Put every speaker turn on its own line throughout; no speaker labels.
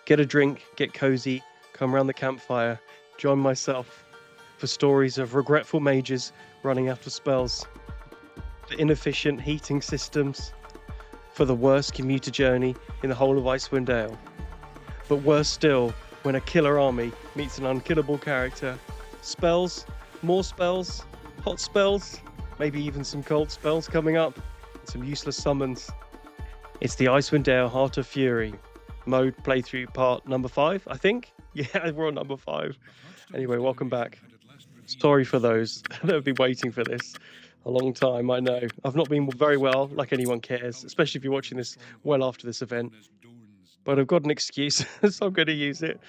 get a drink, get cozy, come around the campfire, join myself for stories of regretful mages running out of spells, for inefficient heating systems, for the worst commuter journey in the whole of Icewind Dale. But worse still, when a killer army meets an unkillable character. Spells, more spells, hot spells, maybe even some cold spells coming up, and some useless summons. It's the Icewind Dale Heart of Fury mode playthrough part number 5, I think. Yeah, we're on number 5. Anyway, welcome back. Sorry for those that have been waiting for this a long time. I know I've not been very well, like anyone cares, especially if you're watching this well after this event. But I've got an excuse, so I'm going to use it.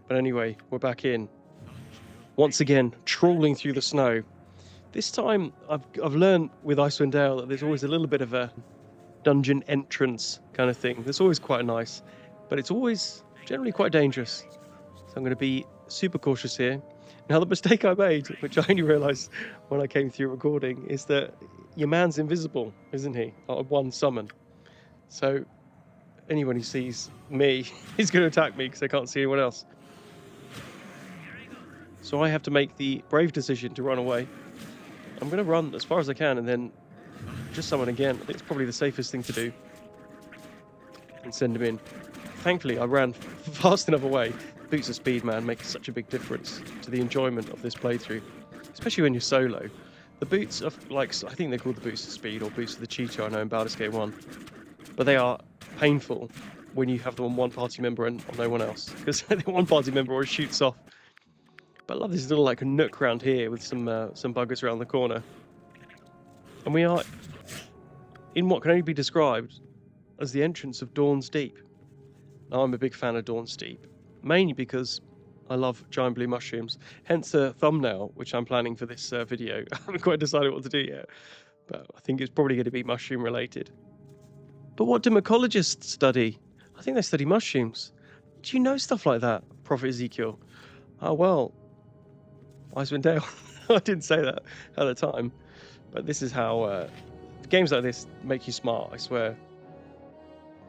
But anyway, we're back in. Once again, trawling through the snow. This time, I've learned with Icewind Dale that there's always a little bit of a dungeon entrance kind of thing. That's always quite nice, but it's always generally quite dangerous. So I'm going to be super cautious here. Now, the mistake I made, which I only realised when I came through recording, is that your man's invisible, isn't he? One summon. So anyone who sees me is going to attack me because they can't see anyone else. So I have to make the brave decision to run away. I'm going to run as far as I can and then just summon again. I think it's probably the safest thing to do. And send him in. Thankfully, I ran fast enough away. Boots of speed, man, make such a big difference to the enjoyment of this playthrough. Especially when you're solo. The boots are like, I think they're called the boots of speed or boots of the cheetah, I know in Baldur's Gate 1. But they are painful when you have them on one party member and on no one else. Because the one party member always shoots off. But I love this little like nook around here with some buggers around the corner. And we are in what can only be described as the entrance of Dawn's Deep. Now, I'm a big fan of Dawn's Deep, mainly because I love giant blue mushrooms, hence a thumbnail, which I'm planning for this video. I haven't quite decided what to do yet, but I think it's probably going to be mushroom related. But what do mycologists study? I think they study mushrooms. Do you know stuff like that, Prophet Ezekiel? Oh, well, Icewind Dale. I didn't say that at the time, but this is how games like this make you smart, I swear.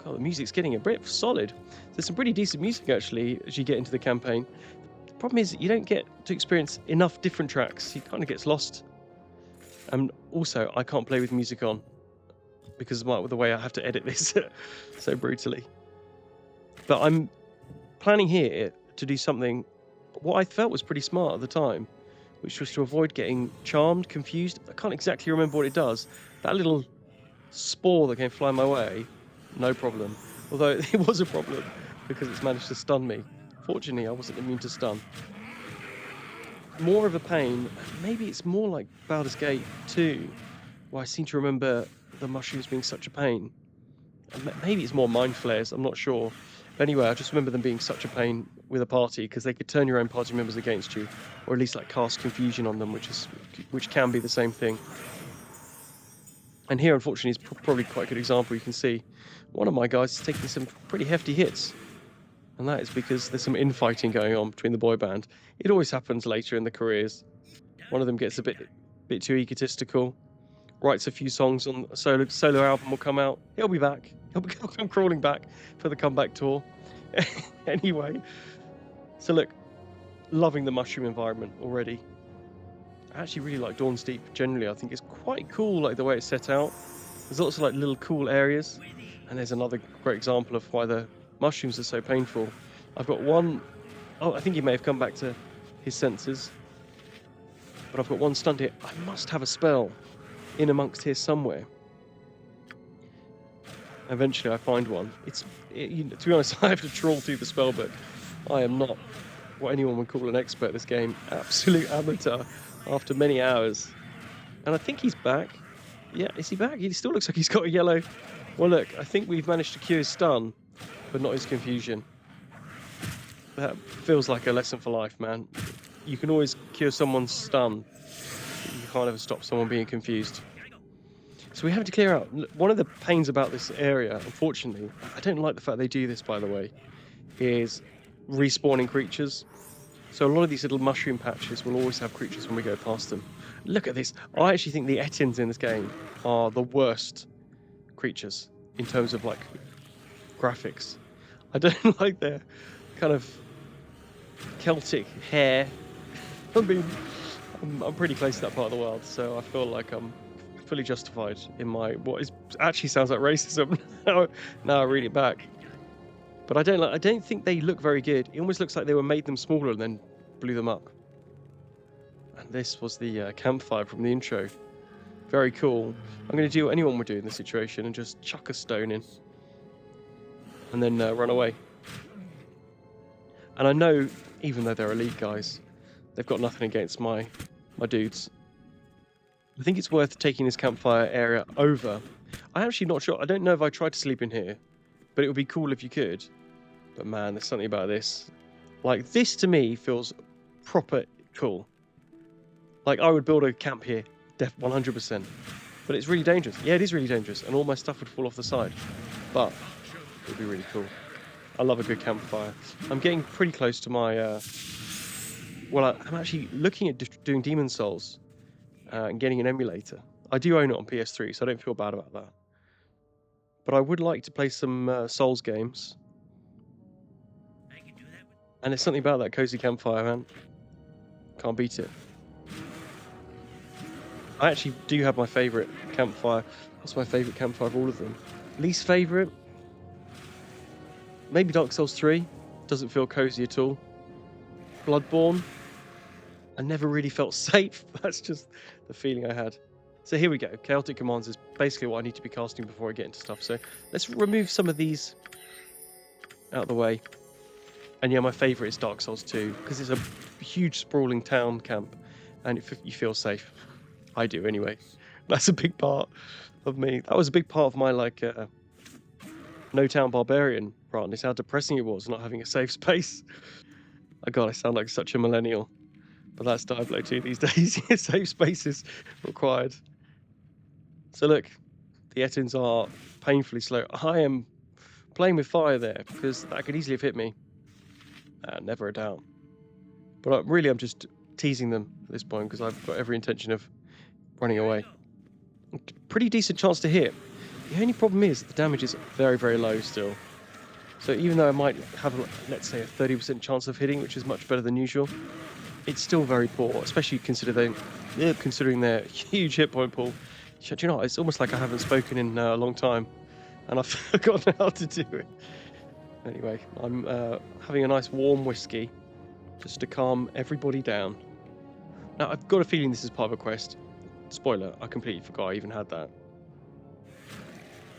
God, the music's getting a bit solid. There's some pretty decent music, actually, as you get into the campaign. The problem is you don't get to experience enough different tracks. He kind of gets lost. And also, I can't play with music on because of the way I have to edit this so brutally. But I'm planning here to do something what I felt was pretty smart at the time, which was to avoid getting charmed, confused. I can't exactly remember what it does. That little spore that came flying my way, no problem. Although it was a problem because it's managed to stun me. Fortunately, I wasn't immune to stun. More of a pain, maybe it's more like Baldur's Gate 2, where I seem to remember the mushrooms being such a pain. Maybe it's more mind flares, I'm not sure. But anyway, I just remember them being such a pain with a party because they could turn your own party members against you, or at least like cast confusion on them, which can be the same thing. And here, unfortunately, is probably quite a good example. You can see one of my guys is taking some pretty hefty hits, and that is because there's some infighting going on between the boy band. It always happens later in the careers. One of them gets a bit too egotistical, writes a few songs on a solo album will come out. He'll be back. He'll come crawling back for the comeback tour. Anyway, so look, loving the mushroom environment already. I actually really like Dawn's Deep generally. I think it's quite cool, like the way it's set out. There's lots of like little cool areas, and there's another great example of why the mushrooms are so painful. I've got one. Oh, I think he may have come back to his senses, but I've got one stunned here. I must have a spell in amongst here somewhere. Eventually I find one. To be honest, I have to trawl through the spellbook. I am not what anyone would call an expert at this game. Absolute amateur after many hours. And I think he's back. Yeah, is he back? He still looks like he's got a yellow. Well, look, I think we've managed to cure his stun, but not his confusion. That feels like a lesson for life, man. You can always cure someone's stun. You can't ever stop someone being confused. So we have to clear out. One of the pains about this area, unfortunately, I don't like the fact they do this, by the way, is respawning creatures. So a lot of these little mushroom patches will always have creatures when we go past them. Look at this. I actually think the Etins in this game are the worst creatures in terms of like graphics. I don't like their kind of Celtic hair. I mean, I'm pretty close to that part of the world, so I feel like I'm fully justified in my what is actually sounds like racism now I read it back. But I don't think they look very good. It almost looks like they were made them smaller and then blew them up. And this was the campfire from the intro. Very cool. I'm going to do what anyone would do in this situation and just chuck a stone in. And then run away. And I know, even though they're elite guys, they've got nothing against my dudes. I think it's worth taking this campfire area over. I'm actually not sure. I don't know if I tried to sleep in here, but it would be cool if you could. But man, there's something about this. Like, this to me feels proper cool. Like, I would build a camp here, 100%. But it's really dangerous. Yeah, it is really dangerous, and all my stuff would fall off the side. But it would be really cool. I love a good campfire. I'm getting pretty close to my... Well, I'm actually looking at doing Demon Souls and getting an emulator. I do own it on PS3, so I don't feel bad about that. But I would like to play some Souls games. And there's something about that cozy campfire, man. Can't beat it. I actually do have my favourite campfire. What's my favourite campfire of all of them? Least favourite? Maybe Dark Souls 3. Doesn't feel cozy at all. Bloodborne. I never really felt safe. That's just the feeling I had. So here we go. Chaotic Commands is basically what I need to be casting before I get into stuff. So let's remove some of these out of the way. And yeah, my favourite is Dark Souls 2 because it's a huge sprawling town camp and you feel safe. I do anyway. That's a big part of me. That was a big part of my No Town Barbarian run. Is how depressing it was not having a safe space. Oh god, I sound like such a millennial. But that's Diablo 2 these days. Safe spaces required. So look, the Etins are painfully slow. I am playing with fire there because that could easily have hit me. Never a doubt. But I'm just teasing them at this point because I've got every intention of running away. Pretty decent chance to hit. The only problem is the damage is very, very low still. So even though I might have, let's say, a 30% chance of hitting, which is much better than usual, it's still very poor, especially considering their huge hit point pool. Do you know what? It's almost like I haven't spoken in a long time, and I've forgotten how to do it. Anyway, I'm having a nice warm whiskey just to calm everybody down. Now, I've got a feeling this is part of a quest. Spoiler, I completely forgot I even had that.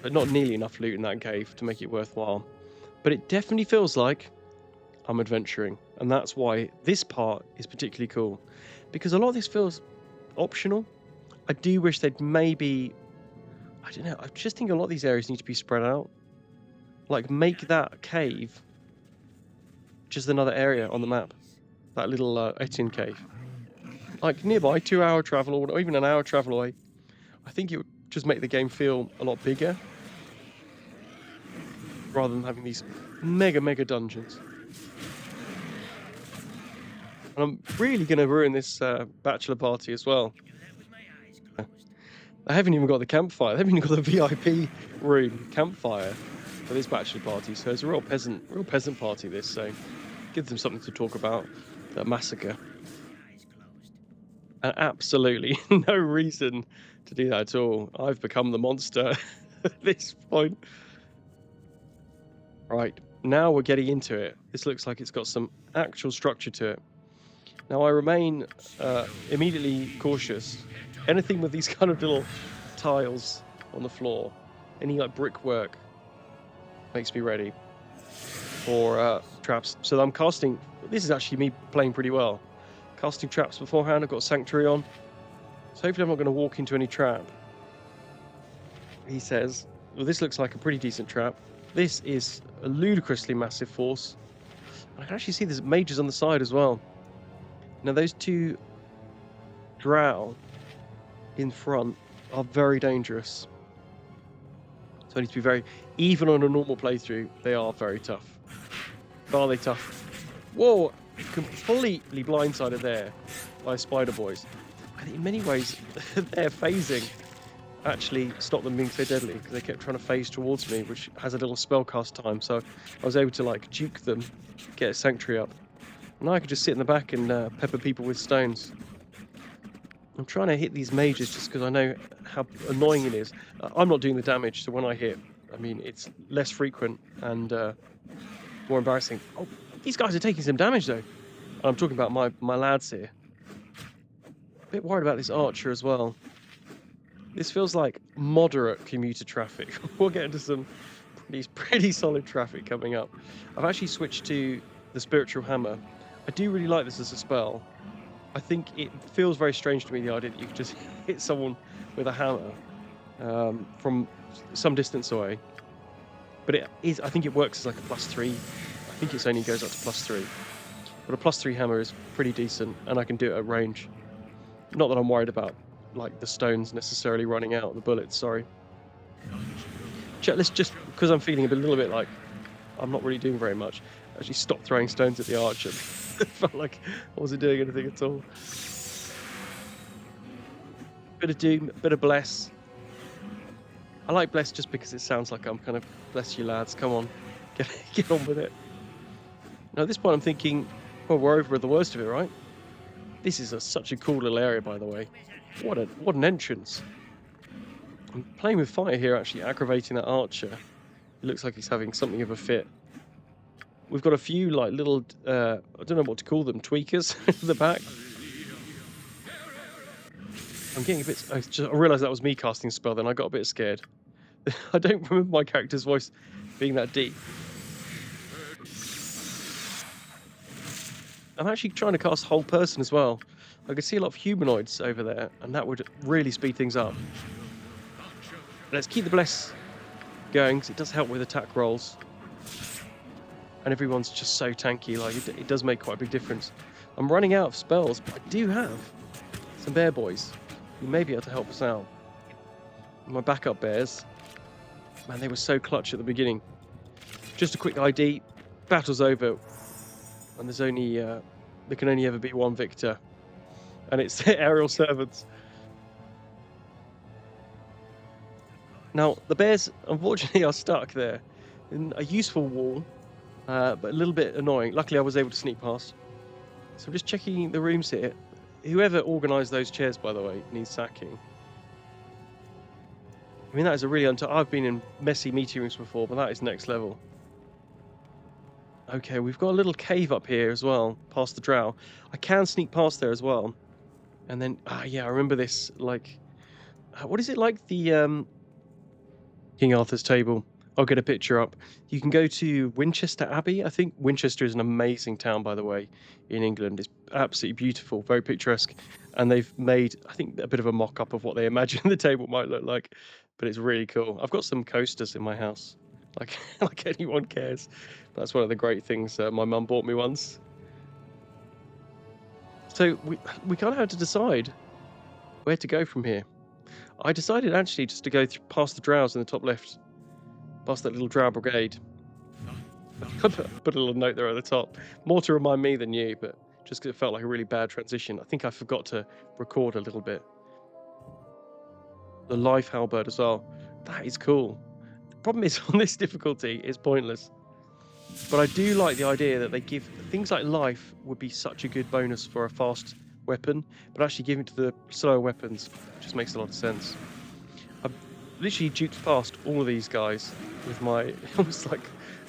But not nearly enough loot in that cave to make it worthwhile. But it definitely feels like I'm adventuring. And that's why this part is particularly cool. Because a lot of this feels optional. I do wish they'd maybe... I don't know, I just think a lot of these areas need to be spread out. Like, make that cave just another area on the map. That little Etin cave. Like, nearby, 2-hour travel or even an hour travel away. I think it would just make the game feel a lot bigger. Rather than having these mega dungeons. And I'm really going to ruin this bachelor party as well. I haven't even got the campfire. I haven't even got the VIP room campfire for this bachelor party. So it's a real peasant party this. So give them something to talk about. That massacre. And absolutely no reason to do that at all. I've become the monster at this point. Right, now we're getting into it. This looks like it's got some actual structure to it. Now I remain immediately cautious. Anything with these kind of little tiles on the floor, any like brickwork, makes me ready for traps. So I'm casting, this is actually me playing pretty well. Casting traps beforehand, I've got Sanctuary on. So hopefully I'm not going to walk into any trap. He says, well, this looks like a pretty decent trap. This is a ludicrously massive force. I can actually see there's mages on the side as well. Now those two Drow in front are very dangerous. So I need to be very, even on a normal playthrough, they are very tough. But are they tough? Whoa, completely blindsided there by Spider Boys. I think in many ways they're phasing. actually stop them being so deadly because they kept trying to phase towards me, which has a little spellcast time. So I was able to like juke them, get a sanctuary up. Now I could just sit in the back and pepper people with stones. I'm trying to hit these mages just because I know how annoying it is. I'm not doing the damage, so when I hit, I mean, it's less frequent and more embarrassing. Oh, these guys are taking some damage though. I'm talking about my lads here. A bit worried about this archer as well. This feels like moderate commuter traffic. We'll get into some pretty solid traffic coming up. I've actually switched to the spiritual hammer. I do really like this as a spell. I think it feels very strange to me, the idea that you could just hit someone with a hammer from some distance away. But it is, I think it works as like a +3. I think it only goes up to +3. But a +3 hammer is pretty decent, and I can do it at range. Not that I'm worried about like the stones necessarily running out, the bullets, sorry. Let's just, because I'm feeling a little bit like I'm not really doing very much, actually stop throwing stones at the archer. It felt like I wasn't doing anything at all. Bit of doom, bit of bless. I like bless just because it sounds like I'm kind of, bless you lads, come on, get on with it. Now at this point I'm thinking, well, we're over the worst of it, right? This is such a cool little area, by the way. What an entrance. I'm playing with fire here, actually aggravating that archer. It looks like he's having something of a fit. We've got a few like little, I don't know what to call them, tweakers in the back. I'm getting a bit, I realised that was me casting a spell then, I got a bit scared. I don't remember my character's voice being that deep. I'm actually trying to cast whole person as well. I can see a lot of humanoids over there, and that would really speed things up. Let's keep the bless going, because it does help with attack rolls. And everyone's just so tanky, like it does make quite a big difference. I'm running out of spells, but I do have some bear boys who may be able to help us out. My backup bears, man, they were so clutch at the beginning. Just a quick ID, battle's over, and there's only there can only ever be one victor, and it's the aerial servants. Now the bears unfortunately are stuck there in a useful wall, but a little bit annoying. Luckily I was able to sneak past. So I'm just checking the rooms here. Whoever organised those chairs, by the way, needs sacking. I mean, that is a really I've been in messy meeting rooms before, but that is next level. Okay, we've got a little cave up here as well, past the Drow. I can sneak past there as well. And then, yeah, I remember this, like, what is it like, the King Arthur's table? I'll get a picture up. You can go to Winchester Abbey. I think Winchester is an amazing town, by the way, in England. It's absolutely beautiful, very picturesque. And they've made, I think, a bit of a mock-up of what they imagine the table might look like. But it's really cool. I've got some coasters in my house, like anyone cares. That's one of the great things my mum bought me once. So we kind of had to decide where to go from here. I decided actually just to go past the Drows in the top left, past that little Drow brigade. I put a little note there at the top, more to remind me than you, but just because it felt like a really bad transition. I think I forgot to record a little bit. The life halberd as well. That is cool. The problem is on this difficulty, it's pointless. But I do like the idea that they give things like life would be such a good bonus for a fast weapon, but actually giving it to the slower weapons just makes a lot of sense. I've literally duped past all of these guys with my almost like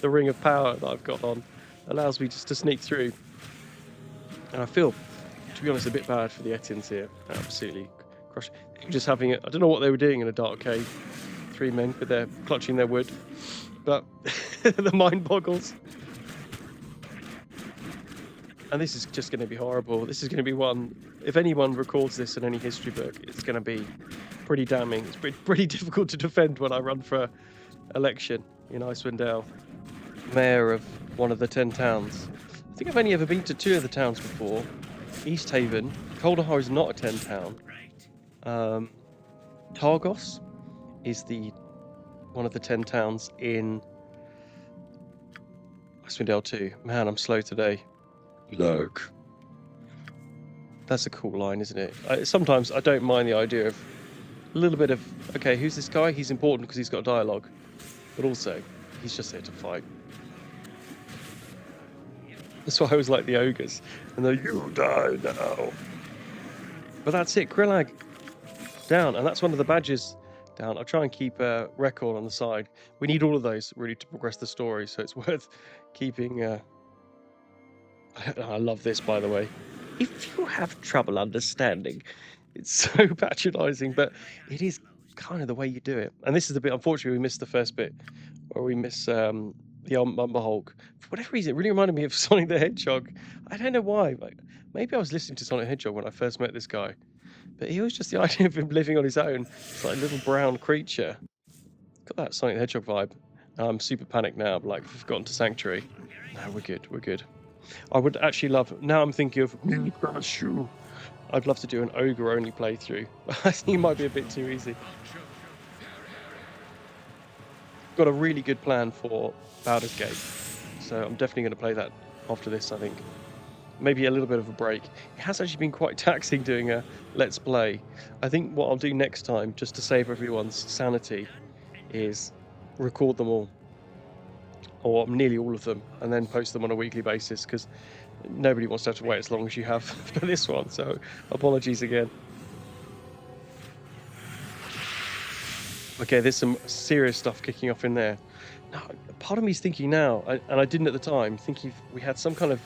the ring of power that I've got on. Allows me just to sneak through. And I feel, to be honest, a bit bad for the Etins here. Absolutely crushed. Just having it, I don't know what they were doing in a dark cave. 3 men, but they're clutching their wood. But the mind boggles. And this is just going to be horrible. This is going to be one, if anyone records this in any history book, it's going to be pretty damning. It's pretty difficult to defend when I run for election in Icewind Dale. Mayor of one of the 10 towns. I think I've only ever been to 2 of the towns before. East Haven. Kaldahar is not a 10 town. Targos is one of the 10 towns in Icewind Dale 2. Man, I'm slow today. Look. That's a cool line, isn't it? Sometimes I don't mind the idea of A little bit of, okay, who's this guy? He's important because he's got dialogue, but also he's just there to fight. That's why I was like the ogres, and they're, you die now. But that's it, Krillag down, and that's one of the badges down. I'll try and keep a record on the side. We need all of those really to progress the story, so it's worth keeping. I love this, by the way. If you have trouble understanding, it's so patronising, but it is kind of the way you do it. And this is the bit, unfortunately, we missed the first bit where we miss the Umber Hulk. For whatever reason, it really reminded me of Sonic the Hedgehog. I don't know why. Like, maybe I was listening to Sonic the Hedgehog when I first met this guy, but it was just the idea of him living on his own. It's like a little brown creature. Got that Sonic the Hedgehog vibe. I'm super panicked now, like we've gotten to Sanctuary. No, we're good, we're good. I would actually love, now I'm thinking of, I'd love to do an ogre only playthrough. I think it might be a bit too easy. Got a really good plan for Baldur's Gate, so I'm definitely going to play that after this, I think. Maybe a little bit of a break. It has actually been quite taxing doing a Let's Play. I think what I'll do next time, just to save everyone's sanity, is record them all, or nearly all of them, and then post them on a weekly basis, because nobody wants to have to wait as long as you have for this one, so apologies again. Okay, there's some serious stuff kicking off in there. Now, part of me is thinking now, and I didn't at the time, thinking we had some kind of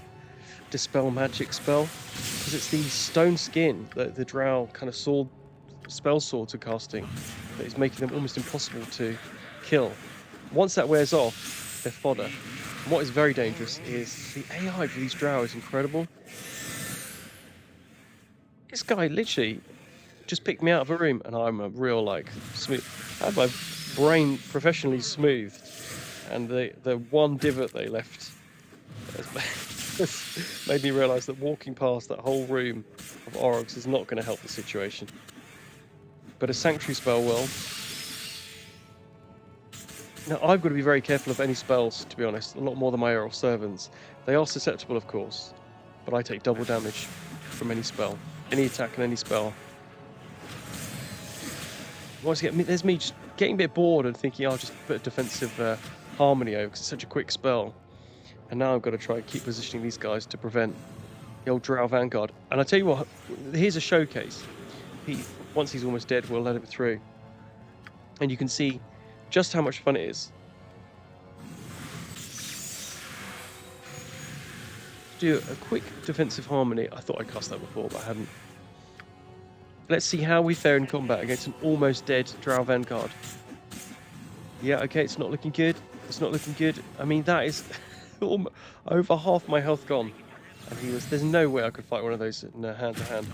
dispel magic spell, because it's the stone skin that the Drow kind of spell swords are casting that is making them almost impossible to kill. Once that wears off, they're fodder. And what is very dangerous is the AI for these Drow is incredible. This guy literally just picked me out of a room, and I'm a real, like, smooth. I had my brain professionally smoothed, and the one divot they left has made me realise that walking past that whole room of Orogs is not going to help the situation. But a Sanctuary spell will. Now, I've got to be very careful of any spells, to be honest, a lot more than my Earl servants. They are susceptible, of course, but I take double damage from any spell, any attack and any spell. Once again, there's me just getting a bit bored and thinking I'll just put a defensive harmony over because it's such a quick spell. And now I've got to try and keep positioning these guys to prevent the old Drow Vanguard. And I tell you what, here's a showcase. Once he's almost dead, we'll let him through. And you can see just how much fun it is. Do a quick defensive harmony. I thought I cast that before, but I hadn't. Let's see how we fare in combat against an almost dead Drow Vanguard. Yeah, okay, it's not looking good. It's not looking good. I mean, that is over half my health gone. And there's no way I could fight one of those in hand to hand.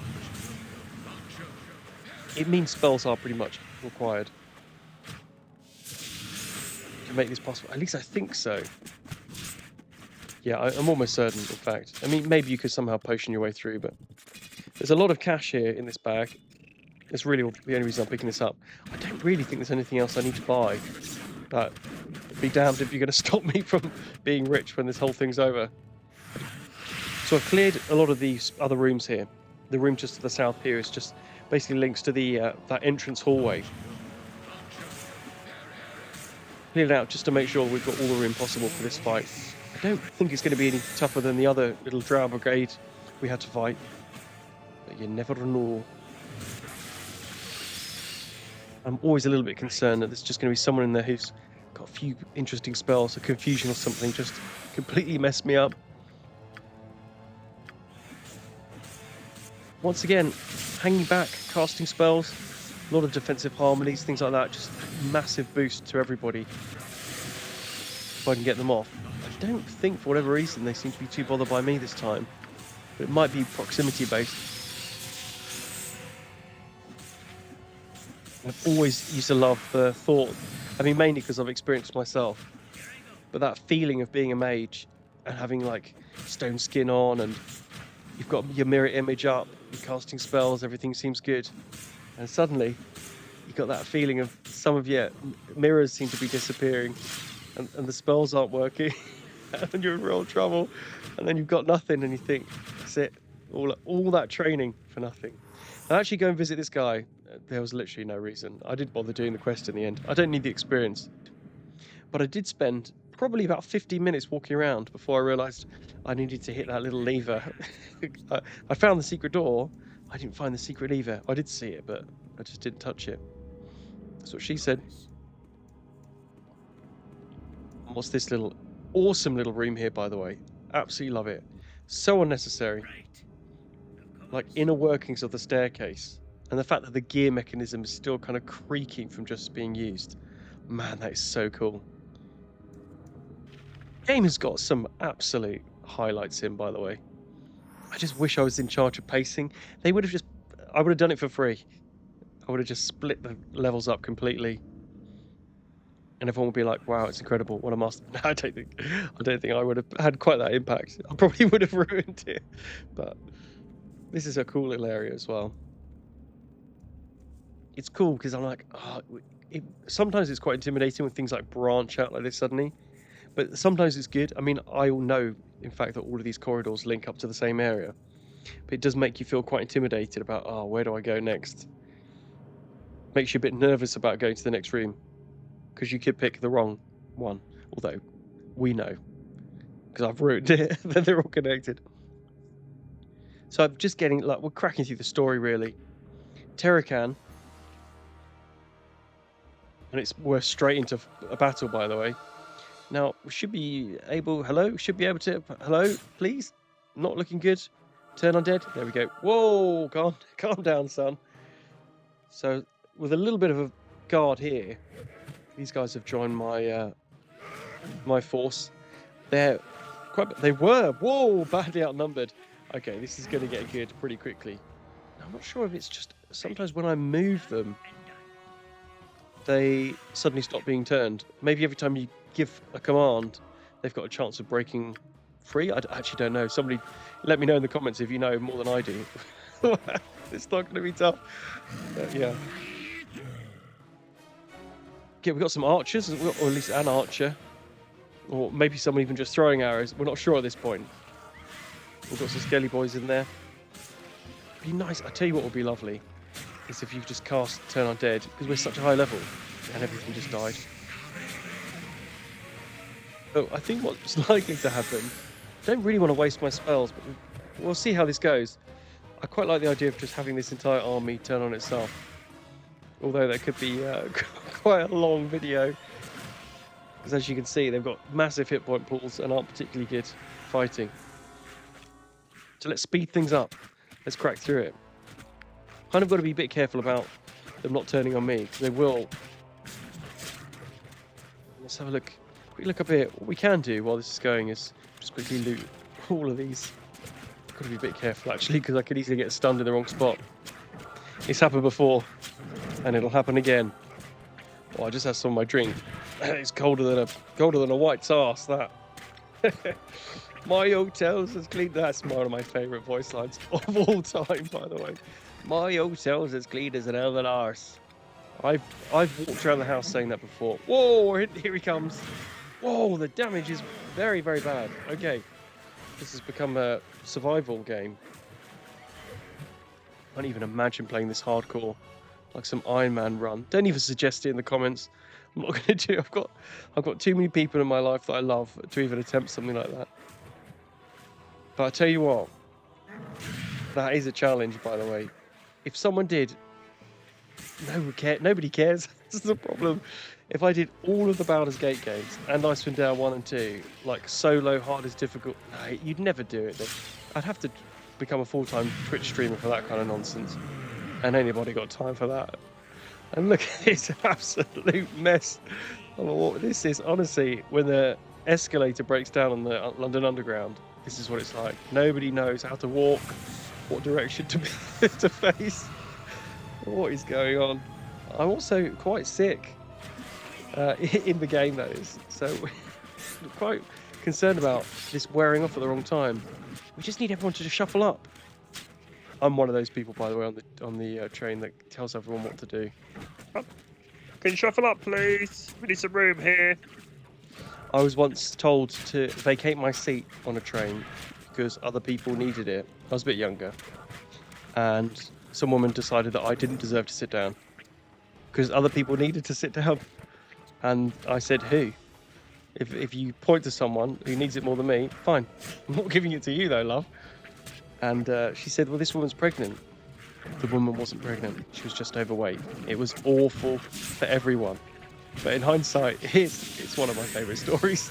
It means spells are pretty much required to make this possible. At least I think so. Yeah, I'm almost certain, in fact. I mean, maybe you could somehow potion your way through, but there's a lot of cash here in this bag. That's really the only reason I'm picking this up. I don't really think there's anything else I need to buy, but be damned if you're going to stop me from being rich when this whole thing's over. So I've cleared a lot of these other rooms here. The room just to the south here is just basically links to the that entrance hallway. Cleared it out just to make sure we've got all the room possible for this fight. I don't think it's going to be any tougher than the other little Drow brigade we had to fight. But you never know. I'm always a little bit concerned that there's just going to be someone in there who's got a few interesting spells, a confusion or something, just completely messed me up. Once again, hanging back, casting spells, a lot of defensive harmonies, things like that, just massive boost to everybody if I can get them off. I don't think, for whatever reason, they seem to be too bothered by me this time, but it might be proximity based. I've always used to love the thought, I mean, mainly because I've experienced myself, but that feeling of being a mage and having like stone skin on, and you've got your mirror image up, you're casting spells, everything seems good, and suddenly you've got that feeling of some of your mirrors seem to be disappearing, and the spells aren't working, and you're in real trouble, and then you've got nothing, and you think, that's it, all that training for nothing. I'll actually go and visit this guy. There was literally no reason. I didn't bother doing the quest in the end. I don't need the experience. But I did spend probably about 15 minutes walking around before I realised I needed to hit that little lever. I found the secret door. I didn't find the secret lever. I did see it, but I just didn't touch it. That's what she said. What's this little awesome little room here, by the way? Absolutely love it. So unnecessary. Like inner workings of the staircase. And the fact that the gear mechanism is still kind of creaking from just being used. Man, that is so cool. Game has got some absolute highlights in, by the way. I just wish I was in charge of pacing. I would have done it for free. I would have just split the levels up completely. And everyone would be like, wow, it's incredible. What a master. No, I don't think I would have had quite that impact. I probably would have ruined it. But this is a cool little area as well. It's cool because I'm like, sometimes it's quite intimidating when things like branch out like this suddenly. But sometimes it's good. I mean, I all know, in fact, that all of these corridors link up to the same area. But it does make you feel quite intimidated about, where do I go next? Makes you a bit nervous about going to the next room. Because you could pick the wrong one. Although, we know. Because I've ruined it, that they're all connected. So I'm just getting, we're cracking through the story, really. Terracan. And we're straight into a battle, by the way. Now, we should be able... Hello? Should be able to... Hello, please? Not looking good. Turn undead. There we go. Whoa! Calm down, son. So, with a little bit of a guard here, these guys have joined my my force. They were... Whoa! Badly outnumbered. Okay, this is going to get good pretty quickly. I'm not sure if it's just... Sometimes when I move them, they suddenly stop being turned. Maybe every time you give a command, they've got a chance of breaking free. I actually don't know. Somebody let me know in the comments if you know more than I do. It's not going to be tough. Yeah. Okay, we've got some archers, or at least an archer. Or maybe someone even just throwing arrows. We're not sure at this point. We've got some skelly boys in there. It'd be nice. I tell you what would be lovely is if you just cast Turn Undead, because we're such a high level and everything just died. Oh, I think what's likely to happen, I don't really want to waste my spells, but we'll see how this goes. I quite like the idea of just having this entire army turn on itself. Although that could be quite a long video. Because as you can see, they've got massive hit point pools and aren't particularly good fighting. So let's speed things up. Let's crack through it. Kind of got to be a bit careful about them not turning on me, because they will. Let's have a look. Quick look up here. What we can do while this is going is just quickly loot all of these. Got to be a bit careful actually, because I could easily get stunned in the wrong spot. It's happened before, and it'll happen again. Oh, I just had some of my drink. It's colder than a white's arse. That. My hotel's as clean. That's one of my favourite voice lines of all time, by the way. My hotel's as clean as an elven arse. I've walked around the house saying that before. Whoa! Here he comes. Whoa! The damage is very, very bad. Okay, this has become a survival game. I can't even imagine playing this hardcore, like some Iron Man run. Don't even suggest it in the comments. I'm not going to do it. I've got too many people in my life that I love to even attempt something like that. But I tell you what, that is a challenge, by the way. If someone did, nobody cares. This is the problem. If I did all of the Baldur's Gate games and Icewind Dale 1 and 2, like solo, hardest, difficult, no, you'd never do it. I'd have to become a full-time Twitch streamer for that kind of nonsense. And anybody got time for that? And look at this absolute mess. This is, honestly, when the escalator breaks down on the London Underground, this is what it's like. Nobody knows how to walk, what direction to face. What is going on? I'm also quite sick in the game, that is. So I'm quite concerned about this wearing off at the wrong time. We just need everyone to just shuffle up. I'm one of those people, by the way, on the train that tells everyone what to do. Can you shuffle up, please? We need some room here. I was once told to vacate my seat on a train because other people needed it. I was a bit younger. And some woman decided that I didn't deserve to sit down because other people needed to sit down. And I said, who? If you point to someone who needs it more than me, fine. I'm not giving it to you though, love. And she said, well, this woman's pregnant. The woman wasn't pregnant. She was just overweight. It was awful for everyone. But in hindsight, it's one of my favourite stories.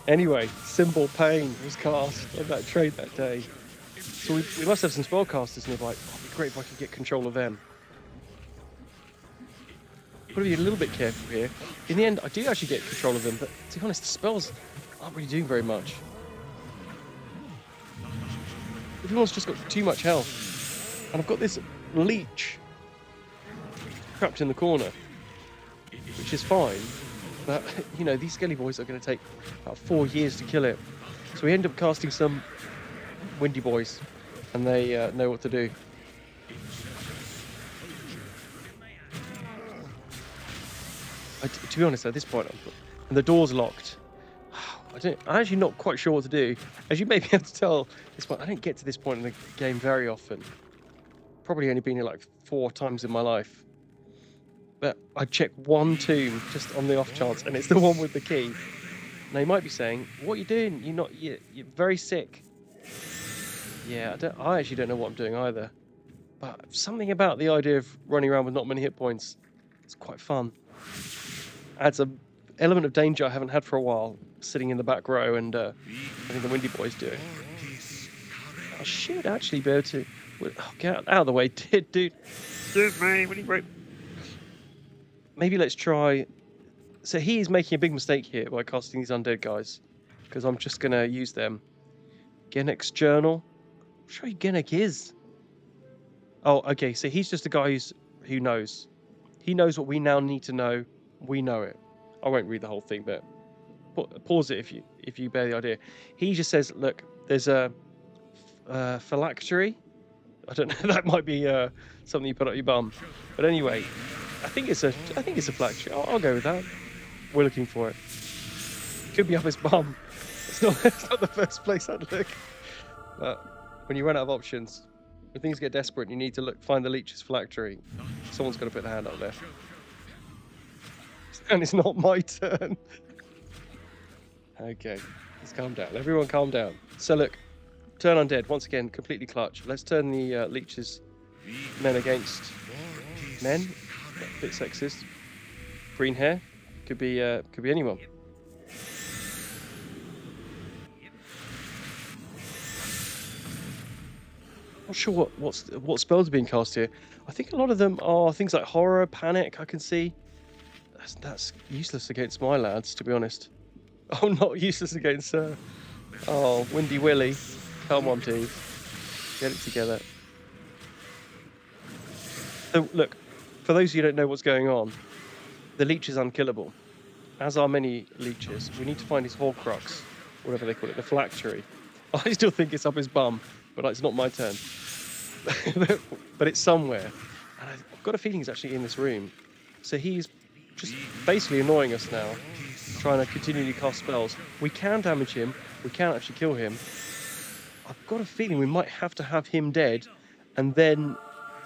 Anyway, Symbol Pain was cast on that trade that day. So we must have some spellcasters nearby. Oh, it'd be great if I could get control of them. Got to be a little bit careful here. In the end, I do actually get control of them, but to be honest, the spells aren't really doing very much. Everyone's just got too much health. And I've got this leech trapped in the corner, which is fine. But, you know, these skelly boys are going to take about 4 years to kill it. So we end up casting some windy boys, and they know what to do. To be honest, at this point, and the door's locked. I'm actually not quite sure what to do. As you may be able to tell, I don't get to this point in the game very often. Probably only been here like 4 times in my life. But I check one tomb just on the off chance, and it's the one with the key. Now you might be saying, "What are you doing? You're very sick." Yeah, I actually don't know what I'm doing either. But something about the idea of running around with not many hit points, it's quite fun. Adds an element of danger I haven't had for a while, sitting in the back row and letting the windy boys do it. I should actually be able to. Oh, get out of the way, dude. Excuse me, windy boy. Maybe let's try. So he is making a big mistake here by casting these undead guys, because I'm just gonna use them. Genek's journal. I'm sure who Genek is. Oh, okay. So he's just a guy who knows. He knows what we now need to know. We know it. I won't read the whole thing, but pause it if you bear the idea. He just says, look, there's a phylactery. I don't know. That might be something you put up your bum. But anyway, I think it's a phylactery. I'll go with that. We're looking for it. Could be up his bum. It's not the first place I'd look. But when you run out of options, when things get desperate, you need to find the leech's phylactery. Someone's got to put their hand up there. And it's not my turn. Okay, let's calm down. Everyone calm down. So look, turn undead. Once again, completely clutch. Let's turn the leeches men against men. A bit sexist. Green hair. Could be anyone. Not sure what spells are being cast here. I think a lot of them are things like horror, panic. I can see. That's useless against my lads, to be honest. Oh, not useless against Windy Willy. Come on, team. Get it together. So, look, for those of you who don't know what's going on, the leech is unkillable. As are many leeches. We need to find his Horcrux, whatever they call it, the phylactery. I still think it's up his bum, but it's not my turn. But it's somewhere. And I've got a feeling he's actually in this room. So he's just basically annoying us now, trying to continually cast spells. We can damage him, we can actually kill him. I've got a feeling we might have to have him dead and then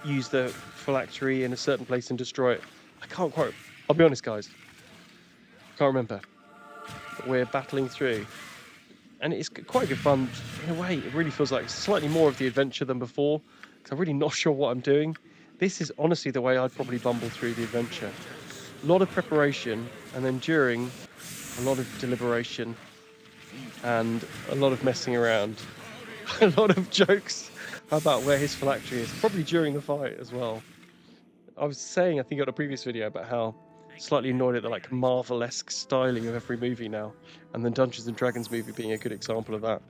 use the phylactery in a certain place and destroy it. I can't quite, I'll be honest guys, can't remember. But we're battling through. And it's quite good fun. In a way, it really feels like slightly more of the adventure than before, because I'm really not sure what I'm doing. This is honestly the way I'd probably bumble through the adventure. A lot of preparation, and then during, a lot of deliberation, and a lot of messing around. A lot of jokes about where his phylactery is, probably during the fight as well. I was saying, I think on a previous video, about how slightly annoyed at the like Marvel-esque styling of every movie now, and the Dungeons and Dragons movie being a good example of that.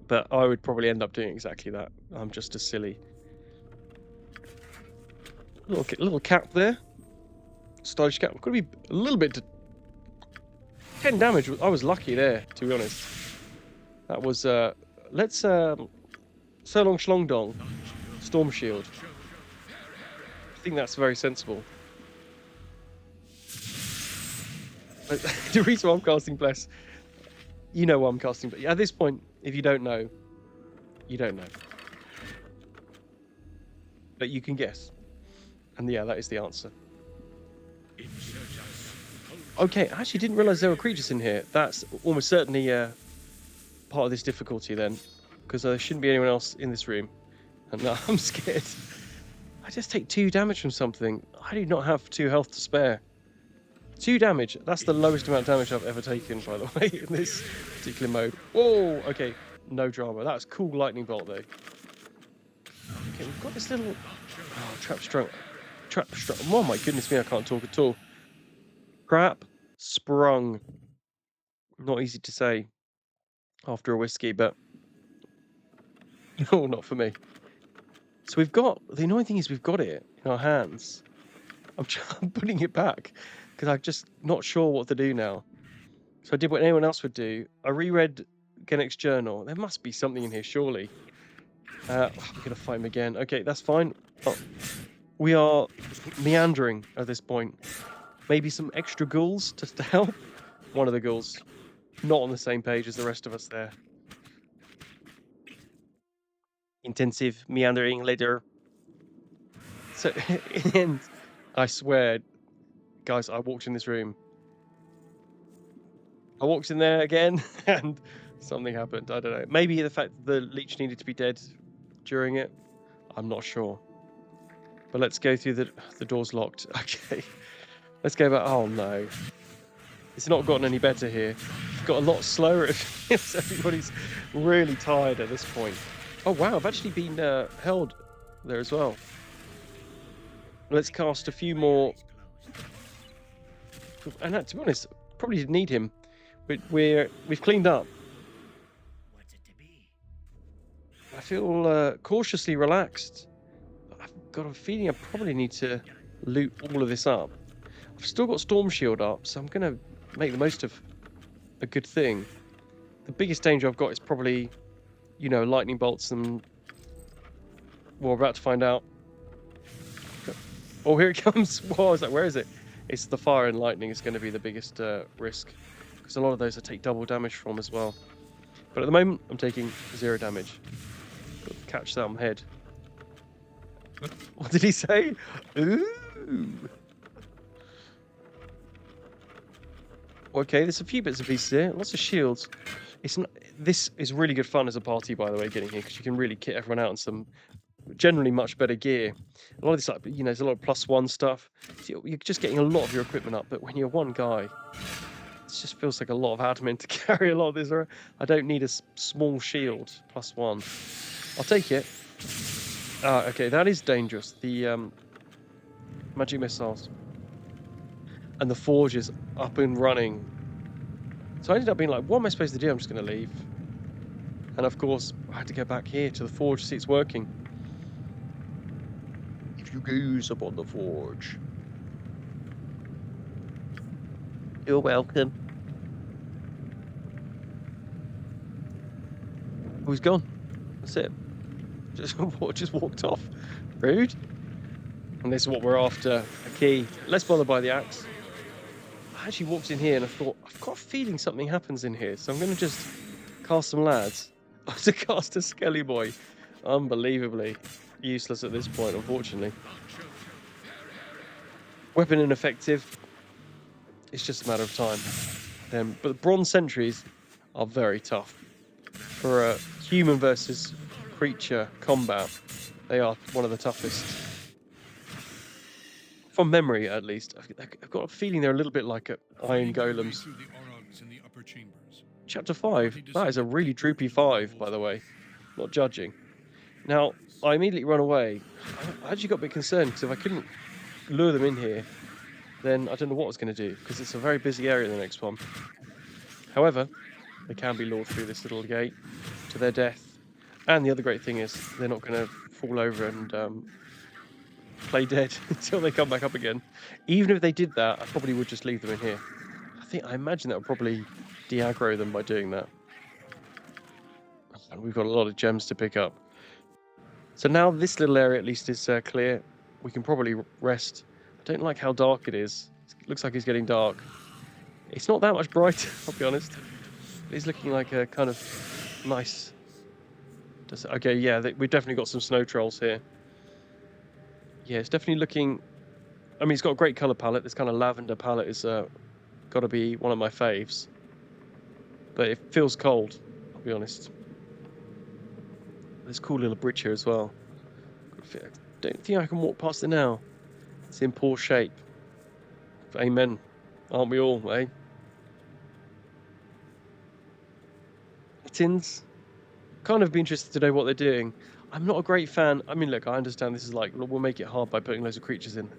But I would probably end up doing exactly that. I'm just as silly. Little cap there. Stylish cap. Could be a little bit. 10 damage. I was lucky there, to be honest. That was. Let's. Solong Schlongdong. Storm Shield. I think that's very sensible. But the reason why I'm casting Bless, you know why I'm casting. But at this point, if you don't know, you don't know. but you can guess. And yeah, that is the answer. Okay, I actually didn't realize there were creatures in here. That's almost certainly part of this difficulty then, because there shouldn't be anyone else in this room. And now I'm scared. I just take 2 damage from something. I do not have 2 health to spare. 2 damage. That's the lowest amount of damage I've ever taken, by the way, in this particular mode. Whoa, okay, no drama. That's cool lightning bolt, though. Okay, we've got this little... Oh, trap strung. Oh my goodness me, I can't talk at all. Trap sprung. Not easy to say after a whiskey, but... No, not for me. So we've got... The annoying thing is we've got it in our hands. I'm putting it back because I'm just not sure what to do now. So I did what anyone else would do. I reread Genex's journal. There must be something in here, surely. We're going to fight him again. Okay, that's fine. Oh, we are meandering at this point. Maybe some extra ghouls just to help. One of the ghouls. Not on the same page as the rest of us there. Intensive meandering later. So, in the end, I swear, guys, I walked in this room. I walked in there again, and something happened. I don't know. Maybe the fact that the leech needed to be dead during it. I'm not sure. But let's go through the door's locked. Okay. Let's go back. Oh, no. It's not gotten any better here. It's got a lot slower. It feels everybody's really tired at this point. Oh, wow. I've actually been held there as well. Let's cast a few more. And to be honest, probably didn't need him. We've cleaned up. I feel cautiously relaxed. I've got a feeling I probably need to loot all of this up. I've still got Storm Shield up, so I'm going to make the most of a good thing. The biggest danger I've got is probably, you know, lightning bolts and... Well, we're about to find out. Oh, here it comes. Whoa, is that? Where is it? It's the fire and lightning is going to be the biggest risk. Because a lot of those I take double damage from as well. But at the moment, I'm taking 0 damage. Got to catch that on the head. What did he say? Ooh. Okay, there's a few bits and pieces here. Lots of shields. This is really good fun as a party, by the way, getting here, because you can really kit everyone out in some generally much better gear. A lot of this, like, you know, there's a lot of +1 stuff. So you're just getting a lot of your equipment up, but when you're one guy, it just feels like a lot of admin to carry a lot of this around. I don't need a small shield +1. I'll take it. Okay, that is dangerous. The magic missiles. And the forge is up and running. So I ended up being like, what am I supposed to do? I'm just going to leave. And of course, I had to go back here to the forge to see it's working. If you gaze upon the forge, you're welcome. Oh, he's gone. That's it. Just walked off. Rude. And this is what we're after. A key. Less bothered by the axe. I actually walked in here and I thought, I've got a feeling something happens in here. So I'm going to just cast some lads. I have to cast a Skelly Boy. Unbelievably useless at this point, unfortunately. Weapon ineffective. It's just a matter of time. But the bronze sentries are very tough. For a human versus creature combat, they are one of the toughest. From memory, at least. I've got a feeling they're a little bit like iron golems. Chapter 5. That is a really droopy 5, by the way. Not judging. Now, I immediately run away. I actually got a bit concerned, because if I couldn't lure them in here, then I don't know what I was going to do, because it's a very busy area in the next one. However, they can be lured through this little gate to their death. And the other great thing is, they're not going to fall over and play dead until they come back up again. Even if they did that, I probably would just leave them in here. I imagine that would probably de-aggro them by doing that. And we've got a lot of gems to pick up. So now this little area at least is clear. We can probably rest. I don't like how dark it is. It looks like it's getting dark. It's not that much brighter, I'll be honest. It's looking like a kind of nice... Okay, yeah, we've definitely got some snow trolls here. Yeah, it's definitely looking... I mean, it's got a great colour palette. This kind of lavender palette is got to be one of my faves. But it feels cold, I'll be honest. There's a cool little bridge here as well. I don't think I can walk past it now. It's in poor shape. Amen. Aren't we all, eh? Etins. Kind of be interested to know what they're doing. I'm not a great fan. I mean, look, I understand this is like, we'll make it hard by putting loads of creatures in.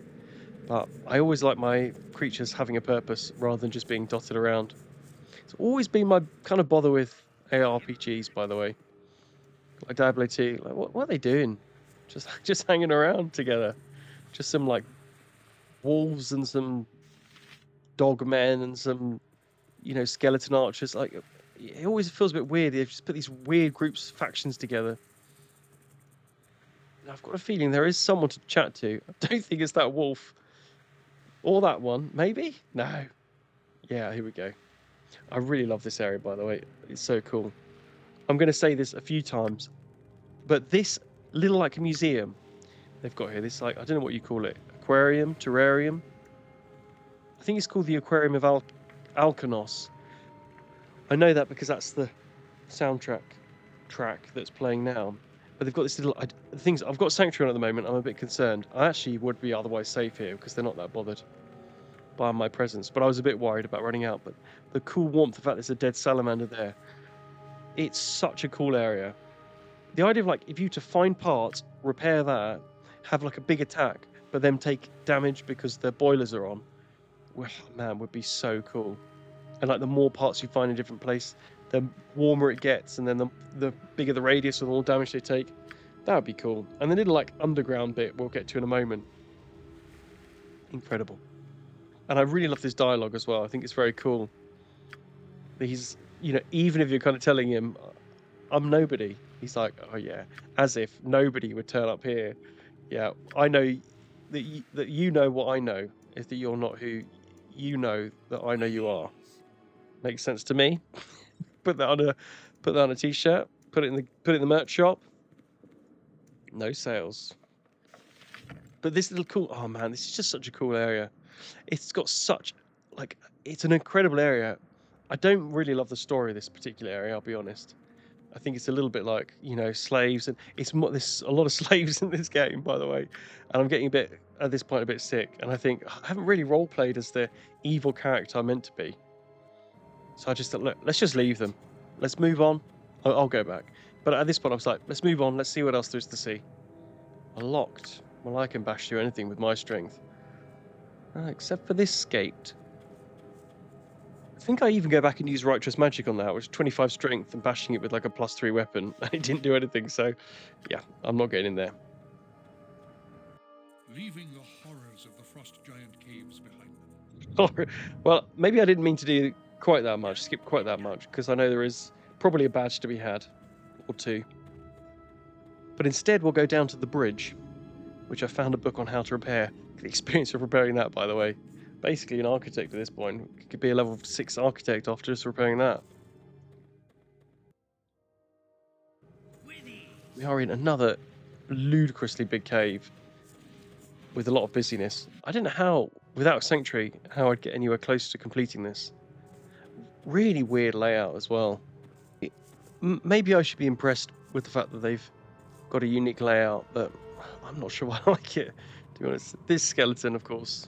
But I always like my creatures having a purpose rather than just being dotted around. It's always been my kind of bother with ARPGs, by the way. Like Diablo 2, like what are they doing? Just hanging around together. Just some like wolves and some dogmen and some, you know, skeleton archers. Like it always feels a bit weird. They've just put these weird groups, factions together. And I've got a feeling there is someone to chat to. I don't think it's that wolf. Or that one, maybe? No. Yeah, here we go. I really love this area, by the way. It's so cool. I'm going to say this a few times, but this little like museum they've got here, this like, I don't know what you call it, aquarium, terrarium. I think it's called the Aquarium of Alkanos. I know that because that's the soundtrack track that's playing now. But they've got this little things. I've got Sanctuary on at the moment. I'm a bit concerned. I actually would be otherwise safe here because they're not that bothered by my presence. But I was a bit worried about running out. But the cool warmth, the fact there's a dead salamander there, it's such a cool area. The idea of like if you to find parts, repair that, have like a big attack, but then take damage because the boilers are on, well, man, would be so cool. And like the more parts you find in a different place, the warmer it gets, and then the bigger the radius of all damage they take. That would be cool. And the little like underground bit we'll get to in a moment. Incredible. And I really love this dialogue as well. I think it's very cool. He's, you know, even if you're kind of telling him, I'm nobody, he's like, oh yeah, as if nobody would turn up here. Yeah, I know that you know what I know is that you're not who you know that I know you are. Makes sense to me. Put that on a t-shirt. Put it in the merch shop. No sales. But this little cool. Oh man, this is just such a cool area. It's got such like it's an incredible area. I don't really love the story of this particular area. I'll be honest. I think it's a little bit like, you know, slaves, and it's more, there's a lot of slaves in this game, by the way. And I'm getting a bit at this point a bit sick. And I think I haven't really role played as the evil character I'm meant to be. So I just thought, look, let's just leave them. Let's move on. I'll go back. But at this point, I was like, let's move on. Let's see what else there is to see. Locked. Well, I can bash through anything with my strength. Except for this gate. I think I even go back and use Righteous Magic on that, which is 25 strength, and bashing it with like a +3 weapon. And it didn't do anything, so yeah, I'm not getting in there.
Leaving the horrors of the frost giant caves behind them.
Well, maybe I didn't mean to do quite that much, skip quite that much, because I know there is probably a badge to be had, or two. But instead we'll go down to the bridge, which I found a book on how to repair. The experience of repairing that, by the way. Basically an architect at this point. Could be a level 6 architect after just repairing that. We are in another ludicrously big cave with a lot of busyness. I don't know how, without Sanctuary, how I'd get anywhere close to completing this. Really weird layout as well. Maybe I should be impressed with the fact that they've got a unique layout, but I'm not sure why I like it, to be honest. This skeleton, of course,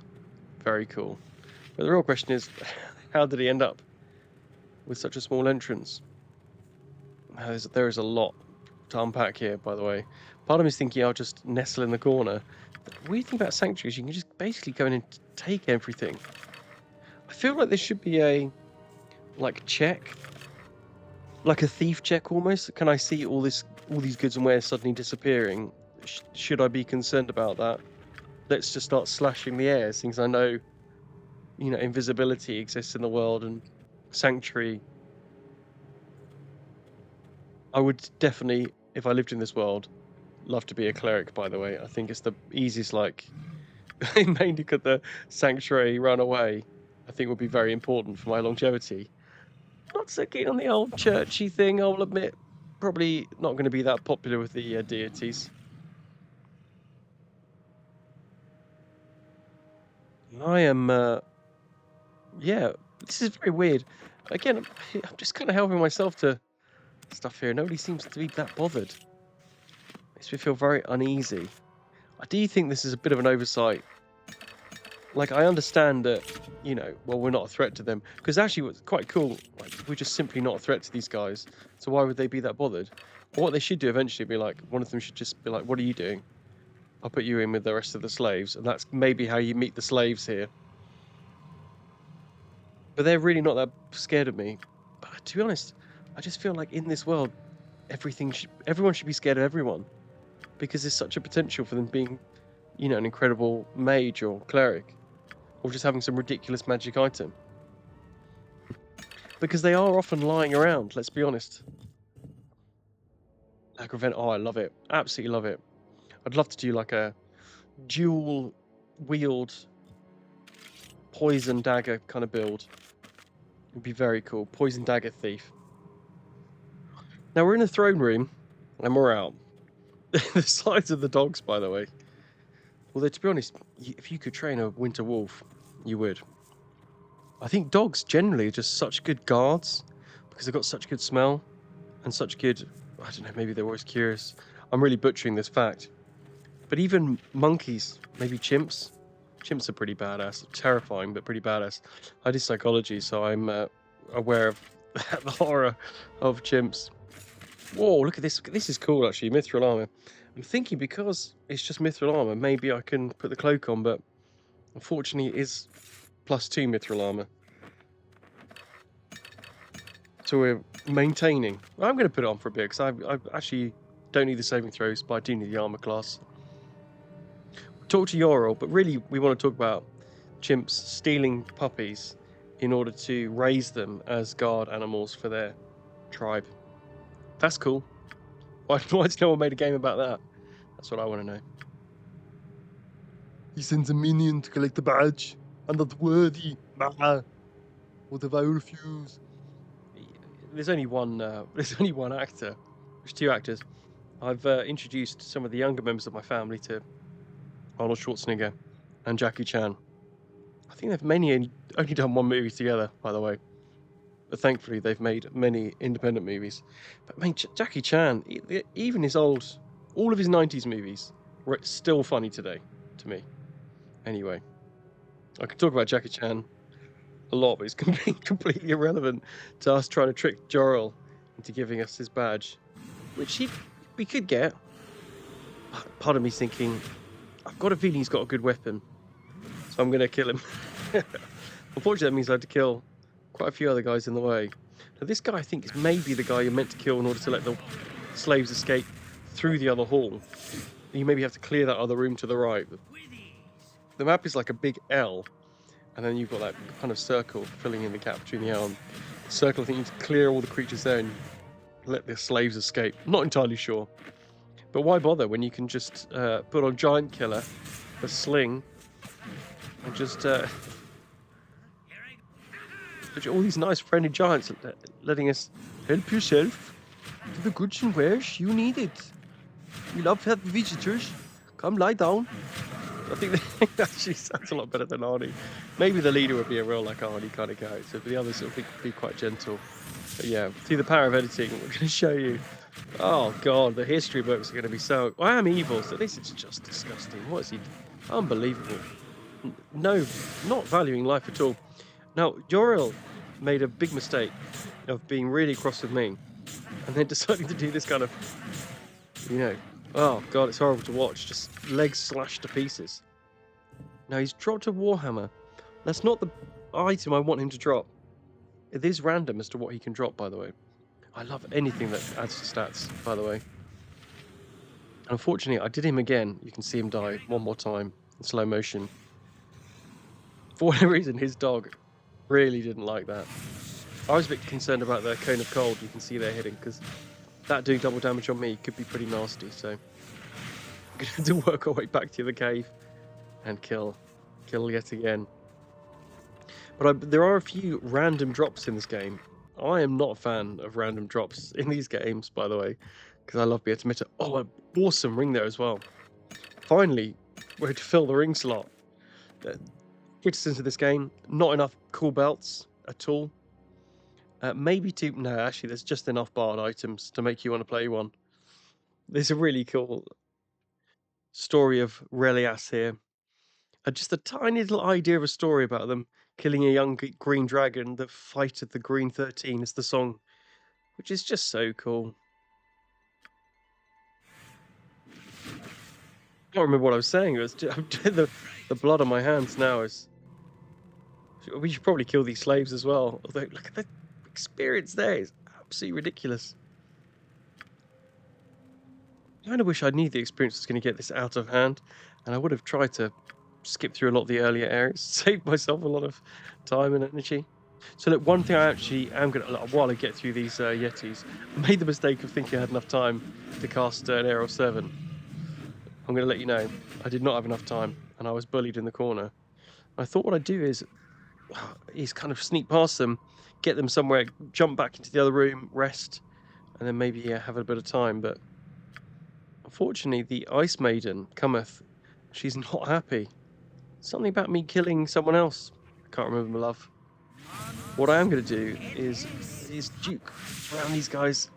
very cool. But the real question is, how did he end up with such a small entrance? There is a lot to unpack here, by the way. Part of me is thinking I'll just nestle in the corner. The weird thing about Sanctuary is you can just basically go in and take everything. I feel like there should be a, like, check. Like a thief check almost. Can I see all these goods and wares suddenly disappearing? Should I be concerned about that? Let's just start slashing the air, since I know, you know, invisibility exists in the world and Sanctuary. I would definitely, if I lived in this world, love to be a cleric, by the way. I think it's the easiest, like, mainly because the Sanctuary run away, I think would be very important for my longevity. Not so keen on the old churchy thing, I'll admit. Probably not going to be that popular with the deities. I am, yeah, this is very weird. Again, I'm just kind of helping myself to stuff here. Nobody seems to be that bothered. Makes me feel very uneasy. I do think this is a bit of an oversight. Like, I understand that, well, we're not a threat to them. Because actually, what's quite cool, like, we're just simply not a threat to these guys. So why would they be that bothered? Or what they should do eventually be like, one of them should just be like, what are you doing? I'll put you in with the rest of the slaves. And that's maybe how you meet the slaves here. But they're really not that scared of me. But to be honest, I just feel like in this world, everyone should be scared of everyone. Because there's such a potential for them being, an incredible mage or cleric. Or just having some ridiculous magic item. Because they are often lying around, let's be honest. Agravent, oh, I love it. Absolutely love it. I'd love to do like a dual wield poison dagger kind of build. It'd be very cool. Poison dagger thief. Now we're in the throne room and we're out. The size of the dogs, by the way. Although, to be honest, if you could train a winter wolf, you would. I think dogs generally are just such good guards because they've got such good smell and such good, I don't know, maybe they're always curious. I'm really butchering this fact. But even monkeys, maybe chimps. Chimps are pretty badass. Terrifying, but pretty badass. I did psychology, so I'm aware of the horror of chimps. Whoa, look at this. This is cool, actually. Mithril armor. I'm thinking because it's just mithril armor, maybe I can put the cloak on, but unfortunately it is +2 mithril armor. So we're maintaining. I'm going to put it on for a bit, because I actually don't need the saving throws, but I do need the armor class. Talk to Yorl, but really we want to talk about chimps stealing puppies in order to raise them as guard animals for their tribe. That's cool. Why has no one made a game about that? That's what I want to know. He sends a minion to collect the badge. I'm not worthy. What have I refused? There's only one. There's only one actor. There's 2 actors. I've introduced some of the younger members of my family to Arnold Schwarzenegger and Jackie Chan. I think they've only done one movie together, by the way. But thankfully, they've made many independent movies. But I mean, Jackie Chan, even all of his 90s movies, were still funny today, to me. Anyway, I could talk about Jackie Chan a lot, but it's completely irrelevant to us trying to trick Jorel into giving us his badge, which we could get. Part of me's thinking, I've got a feeling he's got a good weapon, so I'm going to kill him. Unfortunately, that means I had to kill quite a few other guys in the way. Now, this guy, I think, is maybe the guy you're meant to kill in order to let the slaves escape through the other hall. You maybe have to clear that other room to the right. The map is like a big L, and then you've got that kind of circle filling in the gap between the L and the circle. I think you need to clear all the creatures there and let the slaves escape. Not entirely sure. But why bother when you can just put on Giant Killer, a sling, and just all these nice friendly giants letting us help yourself to the goods and wares you need it. We love having visitors. Come lie down. I think that actually sounds a lot better than Arnie. Maybe the leader would be a real like Arnie kind of character, but the others I think would be quite gentle. But yeah, through the power of editing, we're going to show you. Oh god, the history books are going to be so. I am evil, so this is just disgusting. What is he? Unbelievable. No, not valuing life at all. Now, Jorel made a big mistake of being really cross with me, and then deciding to do this kind of, oh god, it's horrible to watch. Just legs slashed to pieces. Now he's dropped a warhammer. That's not the item I want him to drop. It is random as to what he can drop, by the way. I love anything that adds to stats, by the way. Unfortunately, I did him again. You can see him die one more time in slow motion. For whatever reason, his dog really didn't like that. I was a bit concerned about the cone of cold you can see there hitting, because that doing double damage on me could be pretty nasty, so I'm going to have to work our way back to the cave and kill yet again. But there are a few random drops in this game. I am not a fan of random drops in these games, by the way, because I love being able to emitter. Oh, an awesome ring there as well. Finally, we're to fill the ring slot. criticisms of this game: not enough cool belts at all. Maybe too. No, actually, there's just enough barred items to make you want to play one. There's a really cool story of Relias here. Just a tiny little idea of a story about them killing a young green dragon. The fight of the Green 13 is the song, which is just so cool. I don't remember what I was saying. It was the blood on my hands now is. We should probably kill these slaves as well. Although, look at the experience there. It's absolutely ridiculous. I kind of wish I knew the experience was going to get this out of hand, and I would have tried to skip through a lot of the earlier areas, save myself a lot of time and energy. So look, one thing I actually am going to, while I get through these Yetis, I made the mistake of thinking I had enough time to cast an Aerial Servant. I'm going to let you know, I did not have enough time, and I was bullied in the corner. I thought what I'd do is kind of sneak past them, get them somewhere, jump back into the other room, rest, and then maybe have a bit of time. But unfortunately, the Ice Maiden cometh. She's not happy. Something about me killing someone else. I can't remember, my love. What I am going to do is juke around these guys.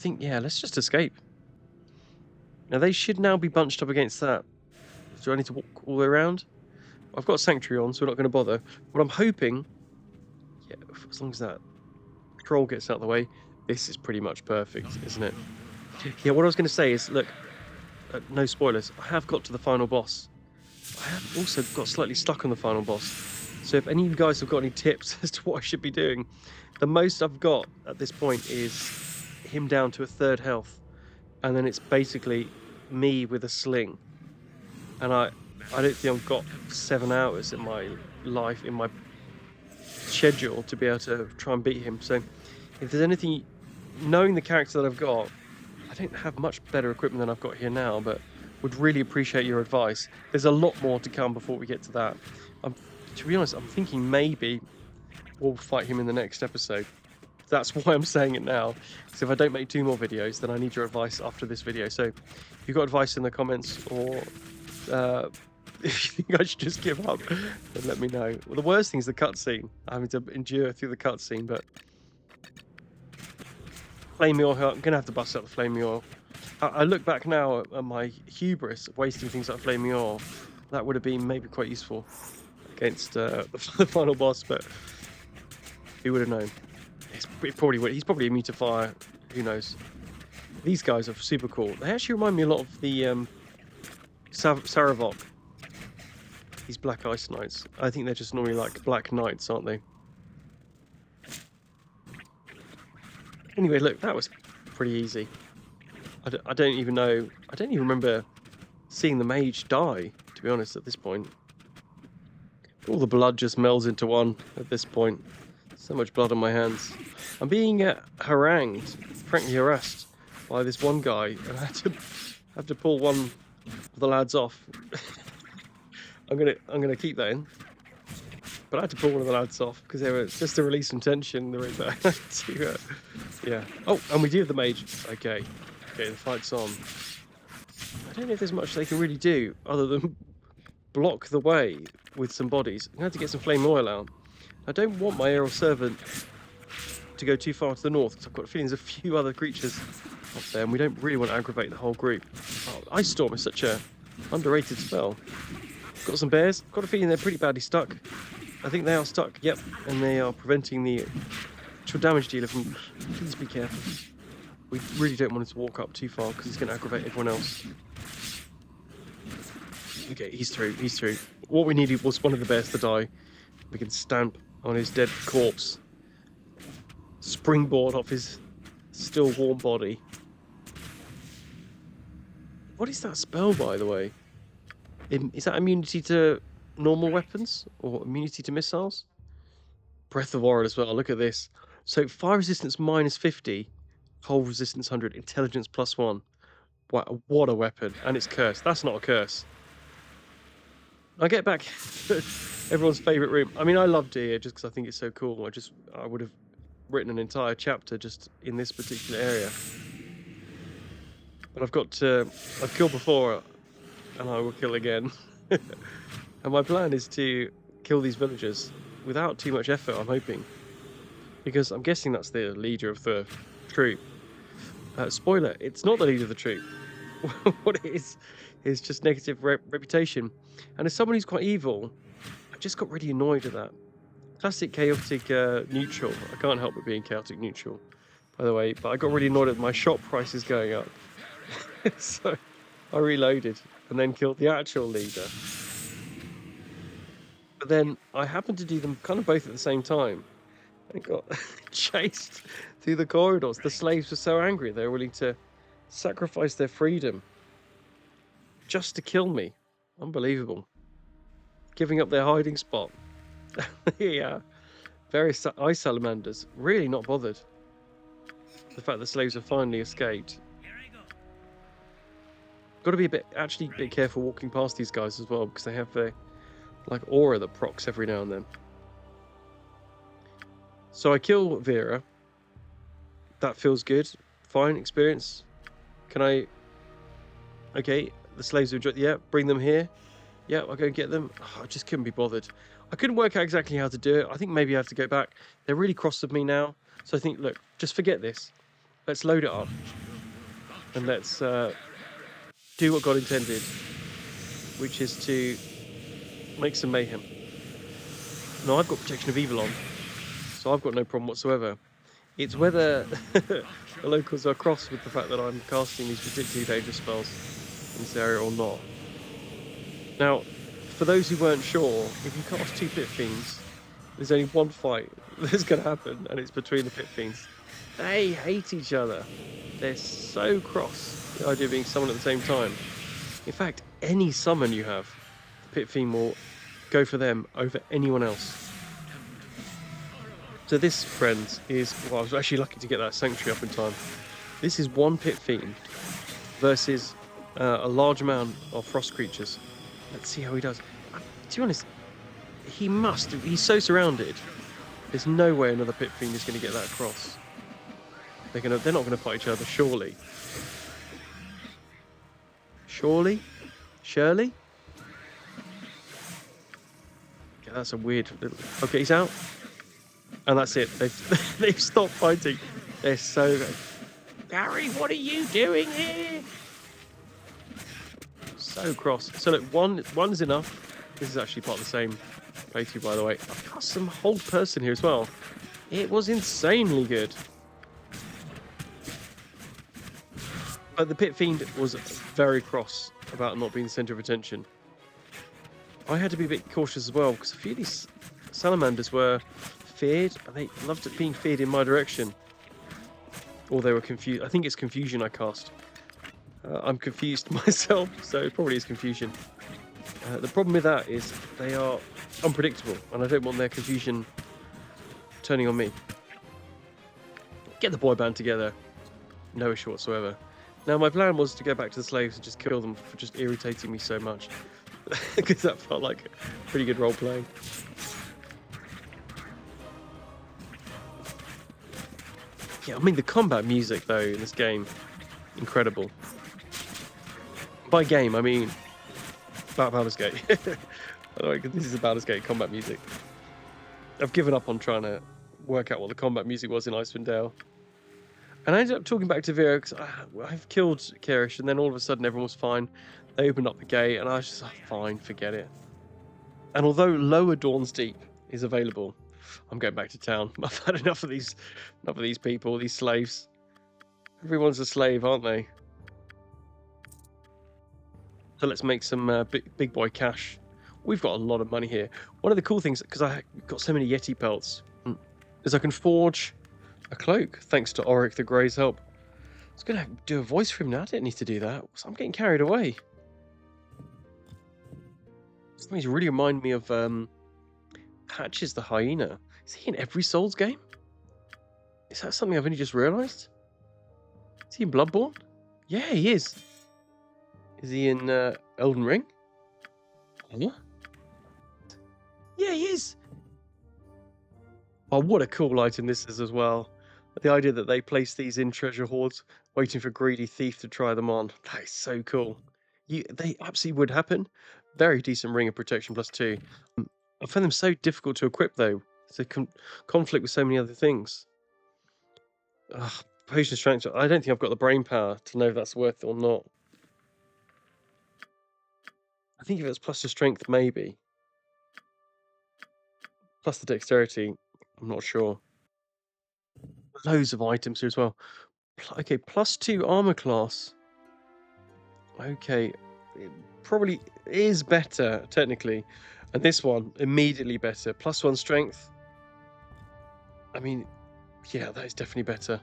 Yeah, let's just escape. Now they should now be bunched up against that. Do I need to walk all the way around? I've got Sanctuary on, so we're not going to bother. What I'm hoping, yeah, as long as that troll gets out of the way, this is pretty much perfect, isn't it? Yeah, what I was going to say is, look, no spoilers, I have got to the final boss. I have also got slightly stuck on the final boss. So if any of you guys have got any tips as to what I should be doing, the most I've got at this point is him down to a 3rd health. And then it's basically me with a sling. And I don't think I've got 7 hours in my life, in my schedule, to be able to try and beat him. So if there's anything, knowing the character that I've got, I don't have much better equipment than I've got here now, but would really appreciate your advice. There's a lot more to come before we get to that. To be honest, I'm thinking maybe we'll fight him in the next episode. That's why I'm saying it now. Because if I don't make 2 more videos, then I need your advice after this video. So if you've got advice in the comments, or if you think I should just give up, then let me know. Well, the worst thing is the cutscene. Having to endure through the cutscene, but Flame Oil, I'm going to have to bust out the Flame Oil. I look back now at my hubris of wasting things like Flame Oil. That would have been maybe quite useful against the final boss, but who would have known? It probably would. He's probably immune to fire. Who knows? These guys are super cool. They actually remind me a lot of the Saravok. These Black Ice Knights. I think they're just normally like Black Knights, aren't they? Anyway, look, that was pretty easy. I don't even know. I don't even remember seeing the mage die, to be honest, at this point. All the blood just melds into one at this point. So much blood on my hands. I'm being harangued, frankly harassed, by this one guy, and I have to pull one of the lads off. I'm gonna keep that in, but I had to pull one of the lads off because they were just to release some tension. Yeah. Oh, and we do have the mage. Okay, the fight's on. I don't know if there's much they can really do other than block the way with some bodies. I'm gonna have to get some flame oil out. I don't want my Aerial Servant to go too far to the north because I've got a feeling there's a few other creatures up there, and we don't really want to aggravate the whole group. Oh, Ice Storm is such a underrated spell. Got some bears. Got a feeling they're pretty badly stuck. I think they are stuck. Yep, and they are preventing the actual damage dealer from. Please be careful. We really don't want him to walk up too far because he's going to aggravate everyone else. Okay, he's through. He's through. What we needed was one of the bears to die. We can stamp on his dead corpse. Springboard off his still warm body. What is that spell, by the way? Is that immunity to normal weapons or immunity to missiles? Breath of Aura as well. Look at this. So fire resistance -50, cold resistance 100, intelligence +1. Wow, what a weapon! And it's cursed. That's not a curse. I get back everyone's favourite room. I mean, I love here just because I think it's so cool. I would have written an entire chapter just in this particular area. But I've killed before, and I will kill again. And my plan is to kill these villagers without too much effort, I'm hoping. Because I'm guessing that's the leader of the troop. Spoiler, it's not the leader of the troop. What it is just negative reputation. And as someone who's quite evil, I just got really annoyed at that. Classic chaotic neutral. I can't help but being chaotic neutral, by the way. But I got really annoyed at my shop prices going up. So I reloaded and then killed the actual leader. But then I happened to do them kind of both at the same time. And got chased through the corridors. The slaves were so angry they were willing to sacrifice their freedom just to kill me. Unbelievable. Giving up their hiding spot. Yeah. Various ice salamanders really not bothered. The fact the slaves have finally escaped. Got to be a bit careful walking past these guys as well, because they have their like aura that procs every now and then. So I kill Vera. That feels good. Fine experience. Can I? Okay, the slaves have joined. Yeah, bring them here. Yeah, I'll go and get them. Oh, I just couldn't be bothered. I couldn't work out exactly how to do it. I think maybe I have to go back. They're really cross with me now. So I think, look, just forget this. Let's load it up. And let's do what God intended, which is to make some mayhem. Now, I've got Protection of Evil on, so I've got no problem whatsoever. It's whether the locals are cross with the fact that I'm casting these particularly dangerous spells in this area or not. Now, for those who weren't sure, if you cast 2 Pit Fiends, there's only one fight that's going to happen, and it's between the Pit Fiends. They hate each other. They're so cross, the idea of being summoned at the same time. In fact, any summon you have, the Pit Fiend will go for them over anyone else. So this, friends, is... Well, I was actually lucky to get that Sanctuary up in time. This is 1 Pit Fiend versus a large amount of frost creatures. Let's see how he does. To be honest, he's so surrounded. There's no way another Pit Fiend is going to get that across. They're not going to fight each other, surely. Surely? Okay, that's a weird little... Okay, he's out. And that's it. They've stopped fighting. They're so... Gary, what are you doing here? So cross. So look, one is enough. This is actually part of the same playthrough, by the way. I've got some whole person here as well. It was insanely good. But the Pit Fiend was very cross about not being the centre of attention. I had to be a bit cautious as well, because a few of these salamanders were feared, and they loved it being feared in my direction. Or they were confused. I think it's confusion I cast. I'm confused myself, so it probably is confusion. The problem with that is they are unpredictable, and I don't want their confusion turning on me. Get the boy band together. No issue whatsoever. Now, my plan was to go back to the slaves and just kill them for just irritating me so much. Because that felt like pretty good role-playing. Yeah, I mean, the combat music, though, in this game, incredible. By game, I mean Baldur's Gate. This is Baldur's Gate combat music. I've given up on trying to work out what the combat music was in Icewind Dale. And I ended up talking back to Vera because I've killed Kirish, and then all of a sudden everyone was fine. They opened up the gate, and I was just like, fine, forget it. And although Lower Dawn's Deep is available, I'm going back to town. I've had enough of these people, these slaves. Everyone's a slave, aren't they? So let's make some big boy cash. We've got a lot of money here. One of the cool things, because I've got so many Yeti pelts, is I can forge a cloak, thanks to Auric the Grey's help. I was going to do a voice for him now. I didn't need to do that. So I'm getting carried away. Something's really remind me of Patches the Hyena. Is he in every Souls game? Is that something I've only just realised? Is he in Bloodborne? Yeah, he is. Is he in Elden Ring? Huh? Yeah, he is. Oh, what a cool item this is as well. The idea that they place these in treasure hoards, waiting for greedy thief to try them on. That is so cool. They absolutely would happen, very decent ring of protection +2. I find them so difficult to equip though. They conflict with so many other things. Potion of strength. I don't think I've got the brain power to know if that's worth it or not. I think if it's plus the strength, maybe. Plus the dexterity, I'm not sure. Loads of items here as well. Okay, +2 armor class. Okay, it probably is better technically, and this one immediately better. +1 strength. I mean, yeah, that is definitely better.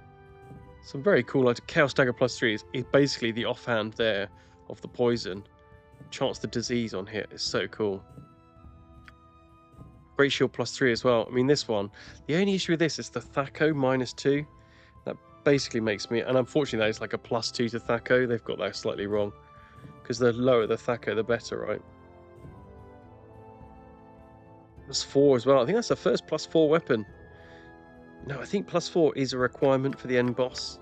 Some very cool items. Chaos Dagger +3 is basically the offhand there of the poison. Chance the disease on hit is so cool. Great Shield +3 as well. I mean, this one, the only issue with this is the Thaco -2. That basically makes me, and unfortunately that is like a +2 to Thaco. They've got that slightly wrong, because the lower the Thaco, the better, right? +4 as well. I think that's the first +4 weapon. No, I think +4 is a requirement for the end boss.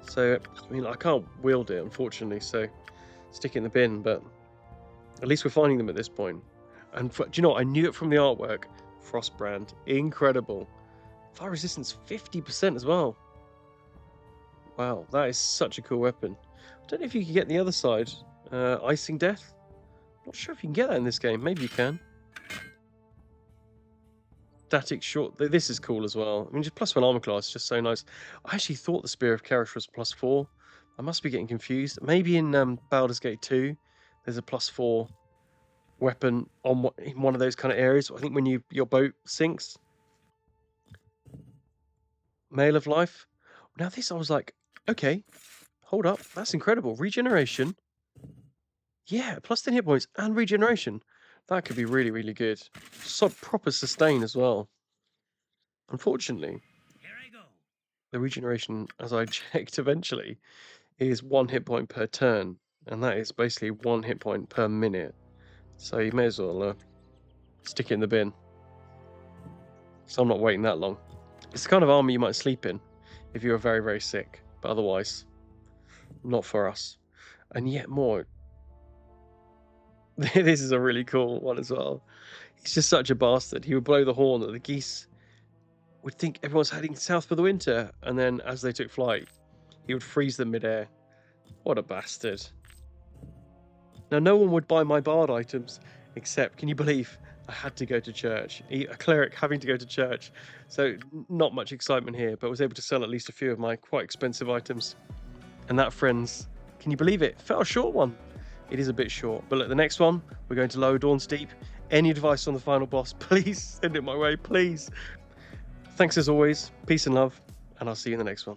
So, I mean, I can't wield it, unfortunately, so stick it in the bin, but at least we're finding them at this point. And do you know what? I knew it from the artwork. Frostbrand. Incredible. Fire resistance 50% as well. Wow, that is such a cool weapon. I don't know if you can get the other side. Icing Death? Not sure if you can get that in this game. Maybe you can. Static Short. This is cool as well. I mean, just +1 armor class is just so nice. I actually thought the Spear of Karish was +4. I must be getting confused. Maybe in Baldur's Gate 2, there's a +4 weapon in one of those kind of areas. I think when your boat sinks. Mail of Life. Now this, I was like, okay, hold up, that's incredible. Regeneration. Yeah, +10 hit points and regeneration. That could be really, really good. So proper sustain as well. Unfortunately, the regeneration, as I checked eventually, is 1 hit point per turn, and that is basically 1 hit point per minute. So you may as well stick it in the bin. So I'm not waiting that long. It's the kind of armor you might sleep in if you're very, very sick, but otherwise, not for us. And yet more. This is a really cool one as well. He's just such a bastard. He would blow the horn that the geese would think everyone's heading south for the winter, and then as they took flight, he would freeze them midair. What a bastard. Now, no one would buy my bard items, except, can you believe, I had to go to church. A cleric having to go to church. So, not much excitement here, but was able to sell at least a few of my quite expensive items. And that, friends, can you believe it? Felt a short one. It is a bit short, but look, the next one, we're going to Lower Dawn's Deep. Any advice on the final boss, please send it my way, please. Thanks as always, peace and love, and I'll see you in the next one.